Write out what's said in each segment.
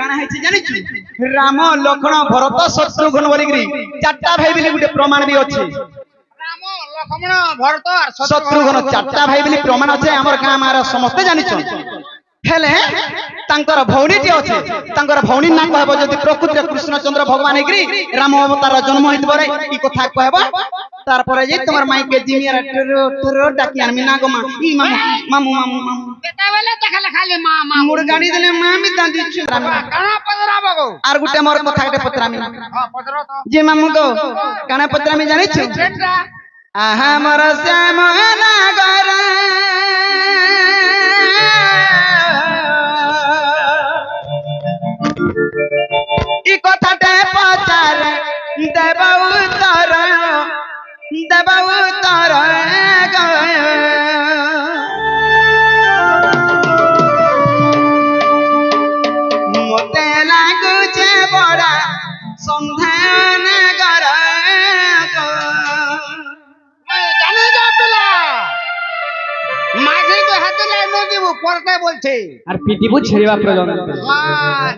কাଣା হইছে জানিছু রাম লক্ষ্মণ ভরত শত্রুঘ্ন বলিগরি চারটা ভাই বলি গুটে প্রমাণ বি আছে রাম লক্ষ্মণ ভরত আর শত্রুঘ্ন চারটা ভাই বলি প্রমাণ আছে আমার গাঁ মার সমস্তে জানিছ হেলে তাঙ্কর ভৌণীটি আছে তাঙ্কর ভৌণী না কহব যদি প্রকৃতিরে কৃষ্ণচন্দ্র ভগবান হইগরি রাম অবতার জন্ম হইতবরে ই কথা কহব তারপরে যে তোমার মাইকে জিমিয়ার টরো ডাকি আনমি না গো মা ই মামু মামু মামু মামু কেতাবেলে দেখালে খালি মা মা মুড় গাড়ি দিলে মা আমি তা দিচ্ছি কানা পদরাবো গো আর গুটে মোর কথা গটে পত্রামি হ্যাঁ পদরা তো যে মামু গো কানা পত্রামি জানিছু সেটা আহা মোর শ্যাম নাগর ই কথাটা পচারে দেব উত্তর মতে লাগুছে বড়া সন্ধান কর জানে যা পেলা মাঝে তো হাতে লাইন দিব পড়তে বলছে আর পিটিবু ছেড়িবা প্রয়োজন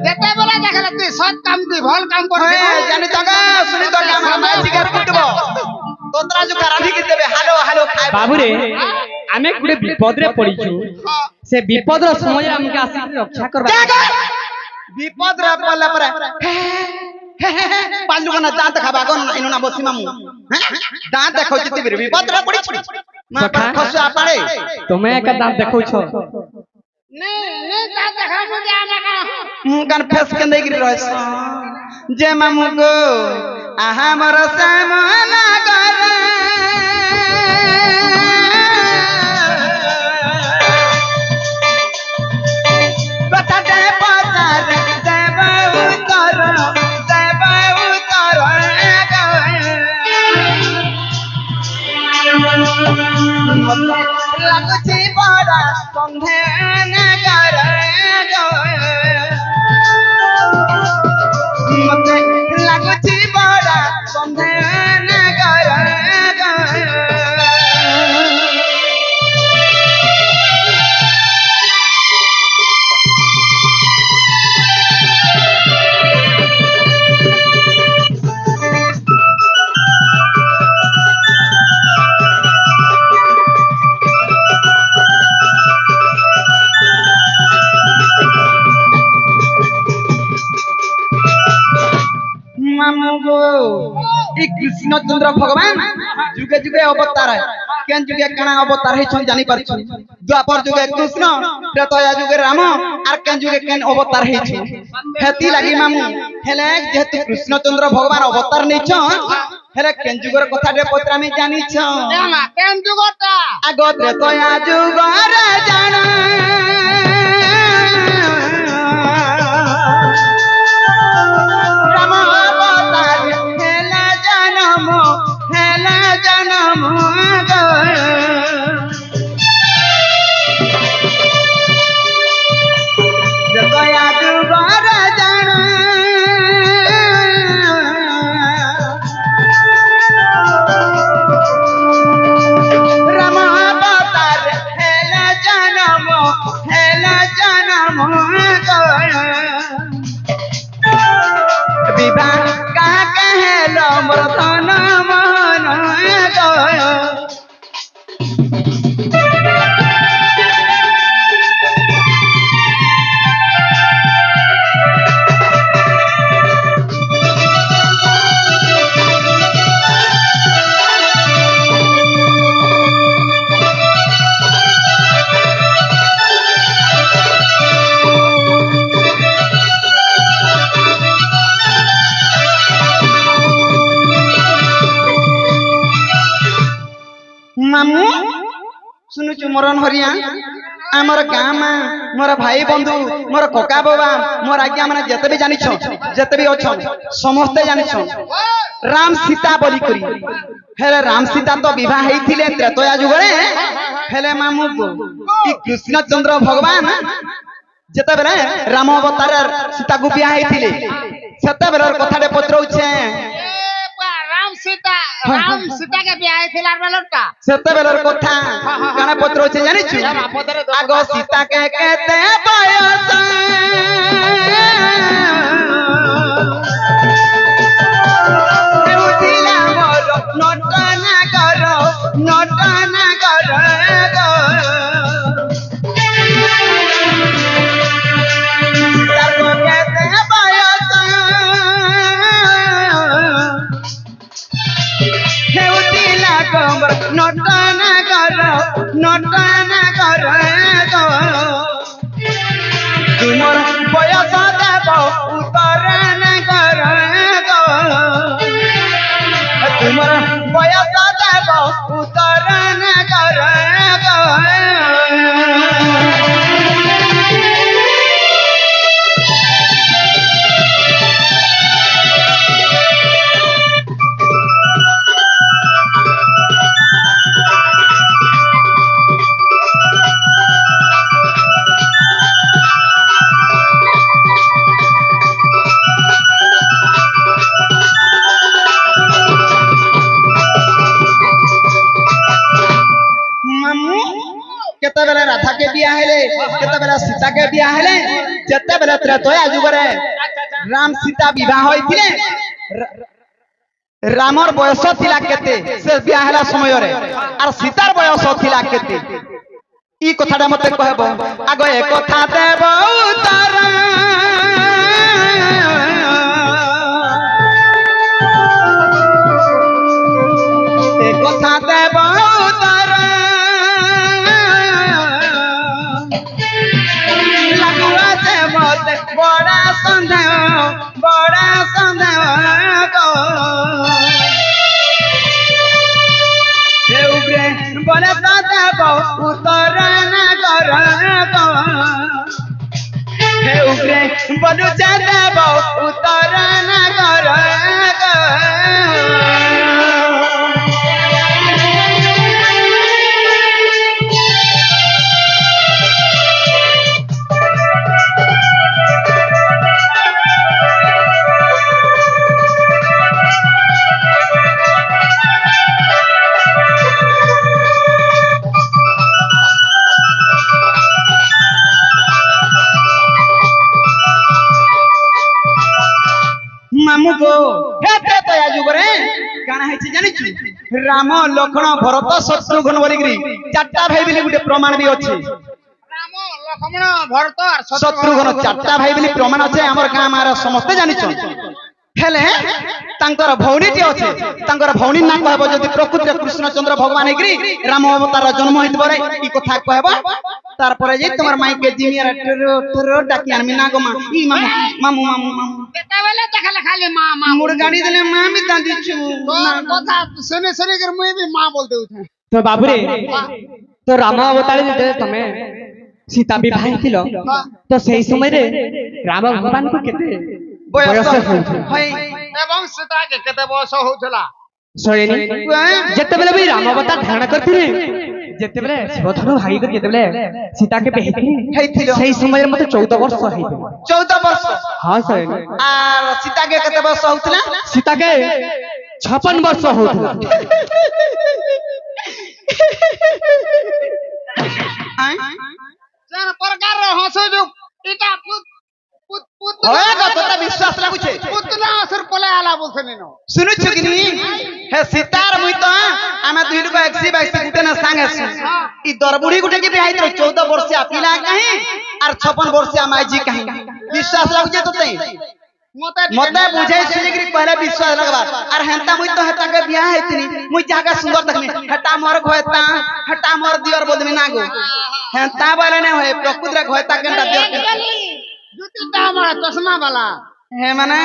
যেতে বলে দেখালে তুই সৎ কাম তুই ভাল কাম করবি জানি তো গা শুনি তো গা আমরা জিগার কুটব তোতরা जो कराधी के देबे हालो हालो खाय বাবুরে আমি গুড়ে বিপদরে পড়িছু সে বিপদর সময় আমাকে আসি রক্ষা করবা বিপদ রে পড়লা পরে পাঁচু না দাঁত খাবা গন ইনো না বসি মামু দাঁত দেখো জিতে বিরে বিপদ রে পড়িছু মা পা খসা পাড়ে তুমি একা দাঁত দেখৌছ নে নে যা দেখাবো যা না মুকান ফেস के देख रहस जे मामू को आहा मोर सामना कर बताते पतार देव उतर लागुची बड़ा संधान कर मते लागुची बड़ा संधान कर मामू गो ई कृष्णचंद्र भगवान जुगे जुगे अवतार केन जुगे कणा अवतार है छन जानि परछु द्वापर जुगे कृष्ण त्रेता जुगे राम आर केन जुगे केन अवतार है छ हेती लागि मामू हेले जेतु कृष्णचंद्र भगवान अवतार नै छ हेले केन जुगर कथा रे पत्रा में जानि छ না কেন যুগটা आगो त्रेता जुगर जाना राम अवतार हेला जन्म जतया जुगर जाना राम अवतार हेला जन्म विवाह का कहलो मोर धन मन गयो मामू सुनुचु मरन हरिया आमर गाँ में मोर भाई बंधु मोर कका बाबा मोर आज्ञा माने जते भी जानि छ जते भी अछन समस्त जानि छ राम सीता बोली करी हेले राम सीता तो विवाह हेथिले त्रेतया जुगरे हेले मामू को कि कृष्णचंद्र भगवान जते बेले राम अवतार सीता को विवाह हेथिले सेते बेलर कथा रे पत्रौछे राम सीता के ब्याह थिलार बेलटा सेते बेलर कथा काना पत्र होचे जानि छु आगो सीता के कहते बयस ଉତ୍ତର ନଗର ଗো ତୁମର ବୟସ ଦେବ ଉତ୍ତର ନଗର ଗো केतेबेले राधा के बिया हेले केतेबेले सीता के बिया हेले जेतेबेले त्रेतया जुगरे राम सीता विवाह होइथिले रामर बयस थिला केते से बिया हेला समय रे आर सीतार बयस थिला केते ई कथाटा मते कहबो आगो ए कथा देब उतर ए कथा देब उतर बड़ा संदेह गो उग्रे बड़े देव उतर नगर गो उग्रे बलु देव उतर नगर गो मामू गो हे त्रेतया जुगरे काना हेछि जानिछु राम लक्ष्मण भरत शत्रुघ्न बोलिग्री चारटा भाई बिली गुटे प्रमाण भी अछि राम लक्ष्मण भरत और शत्रुघ्न चारटा भाई बिली प्रमाण अछि हमर गां मार समस्त जानिछु हेले तांकर भौणीटी अछि तांकर भौणी ना कहबो जदि प्रकृति कृष्णचंद्र भगवान हेग्री राम अवतार जन्म होइतबो रे ई कथा कहबो तार परे जे तमर माई के जिमिया टरो डाकी आनमी ना गो मा ई मामू मामू मामू केतेबेले देखले खाली मां मां मुड़ गाड़ी देले मां भी दादीछु कथा सुने सुने कर मुई भी मां बोलते उठे तो बाबू रे तो राम अवतार जे तमे सीता विवाह थिलो तो सेही समय रे राम भगवान को केते बयस होय एवं सीता के केते बयस होथला सरेनी जेतेबेले भी राम अवतार धारण करथिले जेतेबेले शिवधनु भाई कर जेतेबेले सीता के बेहेथिले हेथिलो सेही समय रे मते 14 वर्ष हेथिले 14 वर्ष हां सरेनी आ सीता के केते वर्ष होतला सीता के 56 वर्ष होतला जन प्रकार रे हंसो जो इटा पुत होय गो तोता विश्वास लागु छे पुतना असर पले आला बोलछनी न सुनु छगिनी हे सीतार मुई तो आमे दुई लोग एक्सी बाइसी गुटे ना संगे सु ई दरबुड़ी गुटे के बिहाई तो 14 वर्षिया पिला कहीं और 56 वर्षिया माईजी कहीं विश्वास लागु छे तोते मते बुझाई सुनिग्री पहले विश्वास लगबा और हेंता मुई तो हेता के बियाह हेतनी मुई जागा सुंदर देखनी हेटा मोर घोयता हेटा मोर दियर बोलमी ना गो हेंता बोले ने होय प्रकृति रे घोयता केनटा दियर जुती दामड़ा चश्मा वाला हे माने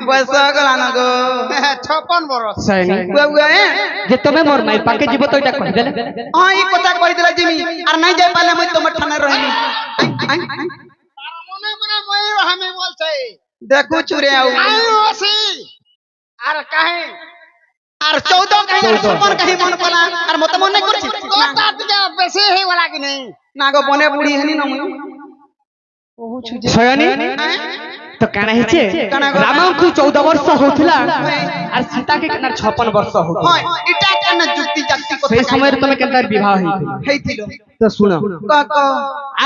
बयस गला न गो 56 वर्ष सरेनी बुआ जे तमे मोर माई पाके जीव तो इटा कहि देले हां ई कथा कहि देला जिमी और नहीं जाय पाले मुई तो मठना रहिनी मने मने मैं हमें बोल छै देखू चुरे आउ आसी आर काहे और 14 कहीं 56 कहीं मन पला और मत मन नहीं करछि तो तात के बेसी हे वाला कि नहीं ना गो बने बुढ़ी हनी न मुई ओहु छुजे सरेनी तो काना हिचे राम को 14 वर्ष होथिला और सीता के केना 56 वर्ष होथिला हां इटा केना जुक्ति जाक्ति को सेही समय रे तमे केनता विवाह हेथिलो तो सुनो क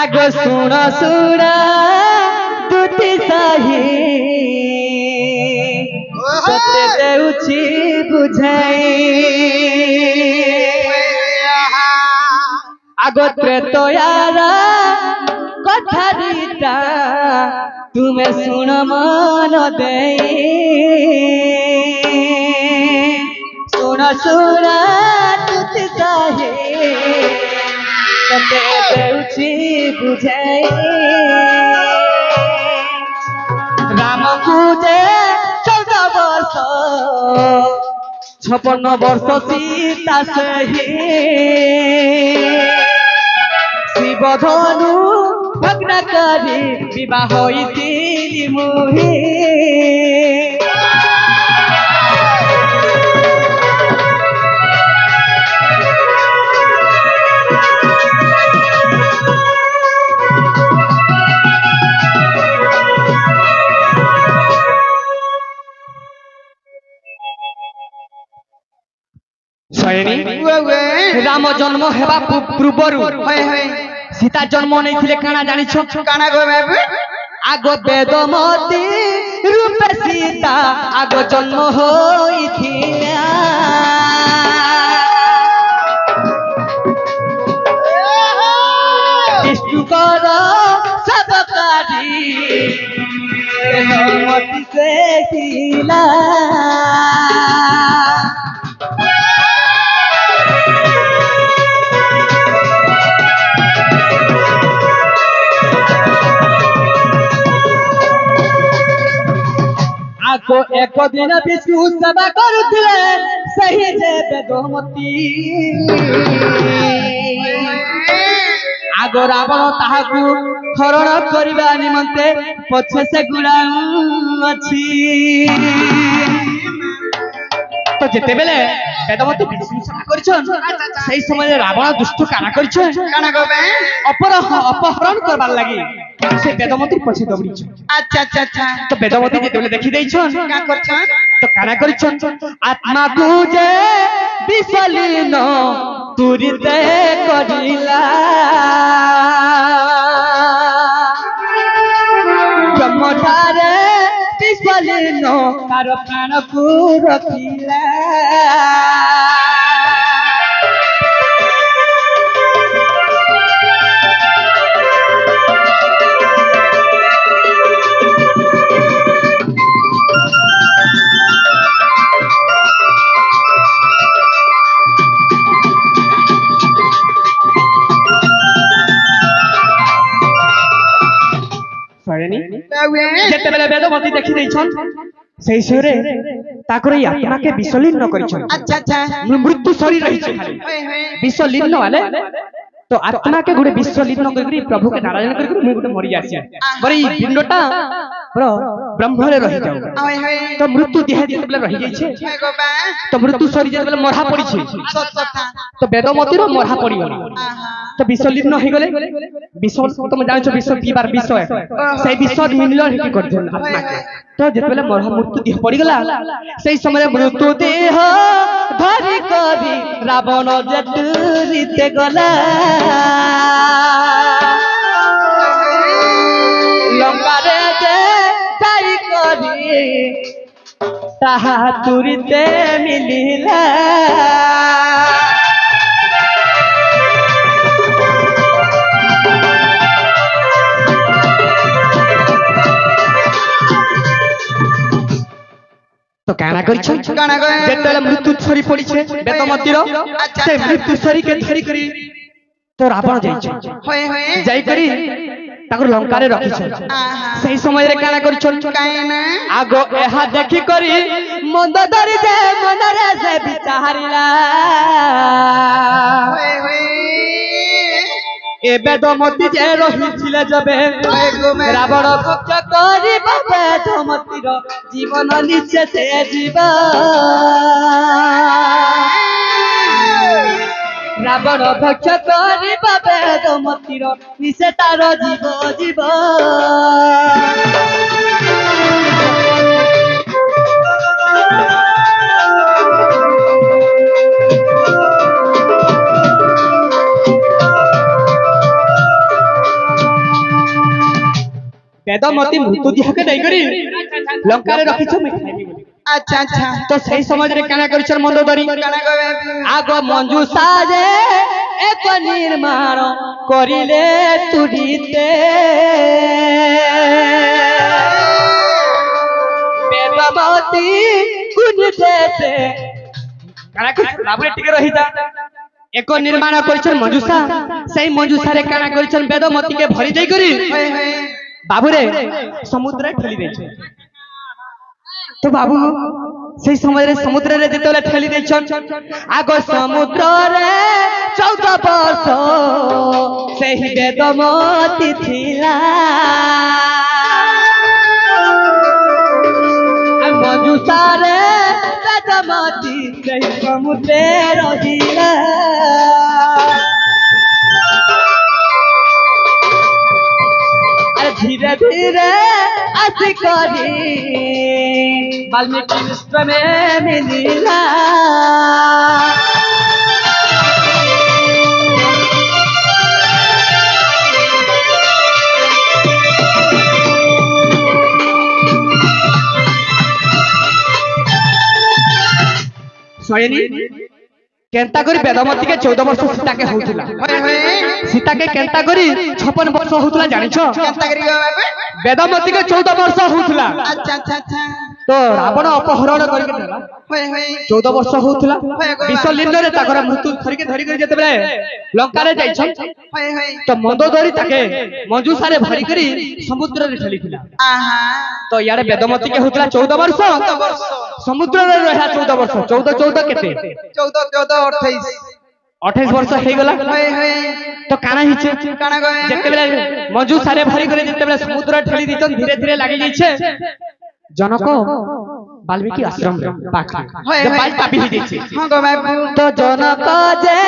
आगो सुनो सुना दुति साही सत्य देउछि बुझाई आगो त्रेतयारा कथा दीता तुमे सुन मन देई सुन सुना तुति साहे सत्य देउछि बुझाई খুঁজে 14 বর্ষ 56 বর্ষ সীতা সহি শিবধনু ভগ্ন করি বিবাহ হইছিলি মুহি রাম জন্ম হেবা পূର୍ବরু সীতা জন্ম নেইছিলে কানা জানিছ কানা গো বাবু আগ বেদমতি রূপে সীতা আগ জন্ম হইଥିଲା বিষ্ণুকর সবকারি বেদমতি সে ছিলা ଆଗ ଏକ ଦିନ ବିଷ୍ଣୁ ସେବା କରୁଥିଲେ ସେହି ଯେ ବେଦମତି ଆଗ ରାବଣ ତାହାକୁ ହରଣ କରିବା ନିମନ୍ତେ ପଛେ ସେଗୁଡ଼ା ଅଛି ତ ଯେତେବେଳେ ବେଦମତି ବିଷ୍ଣୁ ସେବା କରିଛନ୍ সেই সময়ে রাবণ দুষ্ট কানা କରିଛନ୍ কানা গো বে অপহরণ করবার লাগি সে বেদমতির পছে দৌড়িছ আচ্ছা আচ্ছা আচ্ছা তো বেদমতি যেତେବେଳେ দেখি ଦେଇଛନ୍ কা করছন তো কানা କରିଛନ୍ আত্মাକୁ যে বিসলীন তুরিতে করিলা ব্রহ্মঠারে বিসলীন তার প্রাণକୁ রখিলা যেତେବେଳେ বেদমতি দেখি ଦେଇଛନ୍ সেই সমୟରେ ତାଙ୍କର এই আত্মাকে বিসলীন କରିଛନ୍ আচ্ছা আচ্ছা মৃত্যু শরীর রহিছে বিসলীন वाले तो आत्मा के गुड़े विश्वलीन करके प्रभु के नारायण करके मैं गुटे मरी जासी बरे ई पिंडटा ब्रह्म रे रही जाऊ ओए होए तो मृत्यु देह जेतबेले रही जाई छे हे गो बा तो मृत्यु शरीर जेतबेले मरहा पड़ी छे सत कथा तो वेदमती रो मरहा पड़ी गला आहा तो विश्वलीन हो गले विश्व तुम जानो छ विश्व की बार विश्व है सेई विश्व मिलल हेकी कर देन आत्मा के तो जेतबेले मरहा मृत्यु देह पड़ी गला सेई समय मृत्यु देह धरि करी रावण जतुरिते गला लंकारे जे जाई करी ताहा तुरिते मिलिला तो काना करिछ काना गए जेतले मृत्यु छरी पड़ी छे बेदमतीर से मृत्यु छरी के धरी करी तो रावण जाई छे होए होए जाई करी ताकर लंका रे रखी छे आहा सही समय रे काना करिछ कायना आगो एहा देखि करी मंद धरि जे मन रे से विचारिला होए होए ए बेदमती जे रही छिले जबे रावण भक्त करी बेदमतीर जीवन निश्चय से जीवा रावण भक्ष करी बेदमतीर निश्चय तार जीव जीव बेदमती मृत्यु देहके नहीं करी लंका रे रखी छ अच्छा अच्छा तो सही समय रे काना करिछ मंदोदरी काना गए आगो मंजूषा जे एक निर्माण करिले तुरीते बेदमती कुन देते काना करिछ बाबुरे टिके रही जा एक निर्माण करिछ मंजूषा सही मंजूषा रे काना करिछ बेदमती के भरी देई करी होए होए बाबुरे समुद्र ठेली दे छे তো বাবু সেই সময় সমুদ্রে যেতবে ঠেলি দিয়েছন আগ সমুদ্রে 14 বর্ষ সেই বেদমতি ছিলা মঞ্জুষারে বেদমতি সেই সমুদ্রে রহিলা ধীরে ধীরে আসি করি বাল্মীকি মিশ্রমে মিলিলা ଶୁଣିନି କେନ୍ତା କରି ବେଦମତି କେ 14 ବର୍ଷ ସୀତାକେ ହଉଥିଲା ସୀତାକେ କେନ୍ତା କରି 56 ବର୍ଷ ହଉଥିଲା ଜାଣିଛ କେନ୍ତା କରି ବାବୁ ବେଦମତି କେ 14 ବର୍ଷ ହଉଥିଲା আচ্ছা আচ্ছা আচ্ছা তো রাবণ অপহରଣ କରିକି ନେଲା হই হই 14 ବର୍ଷ ହଉଥିଲା ବିଶ୍ୱଲିଙ୍ଗରେ ତାଙ୍କର ମୃତ୍ୟୁ ଧରିକି ଯେତେବେଳେ ଲଙ୍କାରେ ଯାଇଛନ୍ হই হই ତ ମନ୍ଦୋଦରୀ ତାକେ ମଞ୍ଜୁଷାରେ ଭରି କରି ସମୁଦ୍ରରେ ଠେଲିଥିଲା আহা ତ ଇଆଡେ ବେଦମତି କେ ହଉଥିଲା 14 ବର୍ଷ 14 ବର୍ଷ ସମୁଦ୍ରରେ ରହିଲା 14 ବର୍ଷ 14 କେତେ 14 14 28 28 ବର୍ଷ ହେଇଗଲା হই হই তো কানা হিছে কানা গয়ে যেতেবেলে মঞ্জুষারে ভরি করে যেতেবেলে সমুদ্র ঠেলি দিছন ধীরে ধীরে লাগি যাইছে জনক বাল্মীকি আশ্রম পাখে যে পাল্টা বিহি দিছে হ্যাঁ গো বাবু তো জনক যে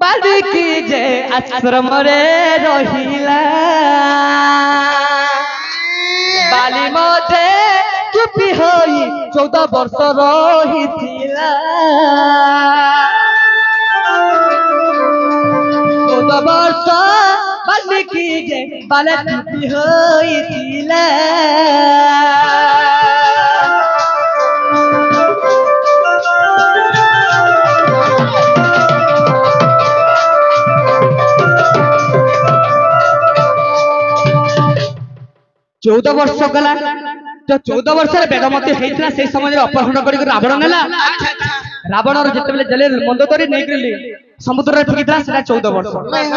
বাল্মীকি যে আশ্রম রে রহিলা বালি মধ্যে চুপি হই 14 বর্ষ রহিছিলা 14 বর্ষ বাল্মীকি যে বালে চুপি হইছিলা चौदह वर्ष गला तो 14 वर्ष बेदमती होता से समय अपहरण कर रावण नेला रावण जिते जेल मंदोदरी नहीं कर समुद्र ठिकी था 14 वर्ष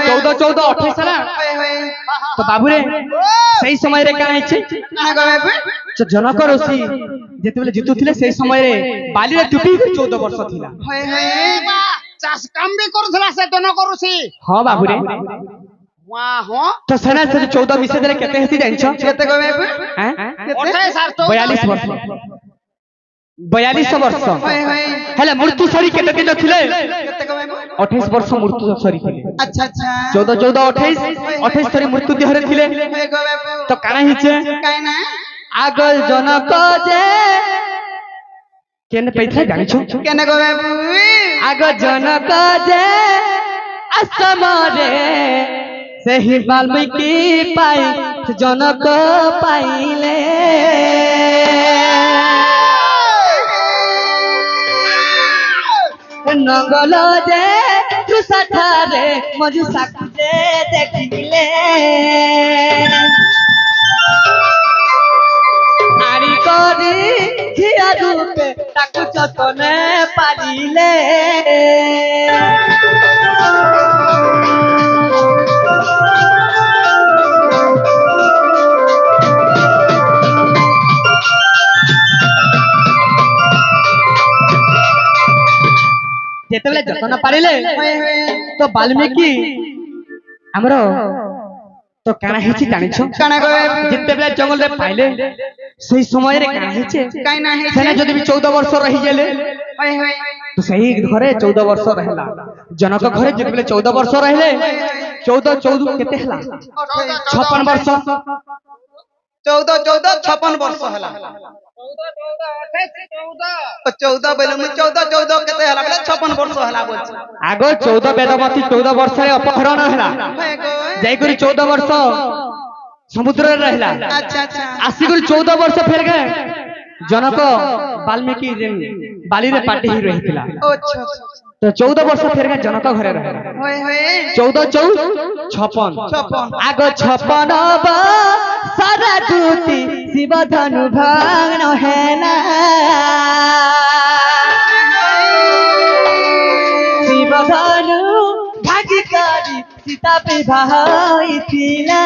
14 14 28 है तो बाबू रे सही समय रे क्या है जनक ऋषि जिते जितुले से समय बाली रे टुपी 14 वर्ष थिला চাষ কাম भी କରୁଥିଲା ସେ ଜନକ ଋଷି हां बाबू रे वाह हो तो सेना से 14 मिसे देले केते हेती जानछो केते गो बाबू हैं 28 42 वर्ष 42 वर्ष হই হই हेले मृत्यु सरी केते दिन थिले কেতে গো বাবু 28 वर्ष मृत्यु सरी थिले আচ্ছা আচ্ছা 14 14 28 28 सरी मृत्यु देहरे थिले হই গো বাবু तो काना हिचे কাই না आगल जनक जे केने पैथले जानछो কেনে গো বাবু आगल जनक जे असमरे सही वाल्मीकि पाई जनक पाइले नंगल जे तुषाठारे मजु साक्षे देखिले आरी करी झिया रूपे ताकु जतने पालिले যেতেবেলে যতন পারিলে তো বাল্মীকি আমার তো কানা হেছি জানিছ কানা গো বাবু যেতেবেলে জঙ্গল রে পাইলে সেই সময় রে কানা হেছে কাই না হে সেনা যদি 14 ବର୍ଷ রহি গেলে হই হই তো সেই ঘরে 14 ବର୍ଷ রহিলা জনক ঘরে যেতেবেলে 14 ବର୍ଷ রহিলে 14 14 কেতে হেলা 56 ବର୍ଷ 14 14 56 ବର୍ଷ ହେଲା 14 বেলে মু 14 14 কেতে ହେଲା বেলে 56 ବର୍ଷ ହେଲା বলছি আগ 14 বেদমতি 14 ବର୍ଷରେ অপহରଣ হেলা হই গো যাই করি 14 ବର୍ଷ সমুদ্রে রহিলা আচ্ছা আচ্ছা আসি করি 14 ବର୍ଷ ফের গে জনক বাল্মীকি বালি রে পাটি হি রহিলা ও আচ্ছা তো 14 ବର୍ଷ ফের গে জনক ঘরে রহিলা হই হই 14 14 56 56 आग 56 सारा दूती शिव धनु भग्न हेला शिव धनु भागी करी सीता विवाह होइथिला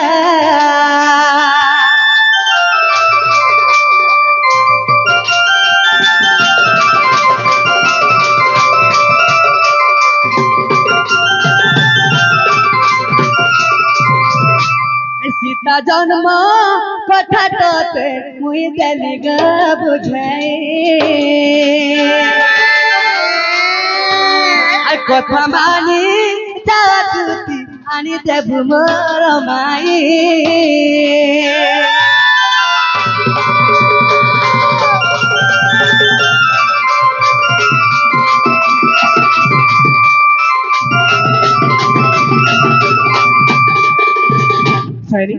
জন্ম কথা তোতে মুই দেলি গা বুঝাই আর কথা মানি যাওয়া তুতি আনি দেবু মোর মাই Sorry.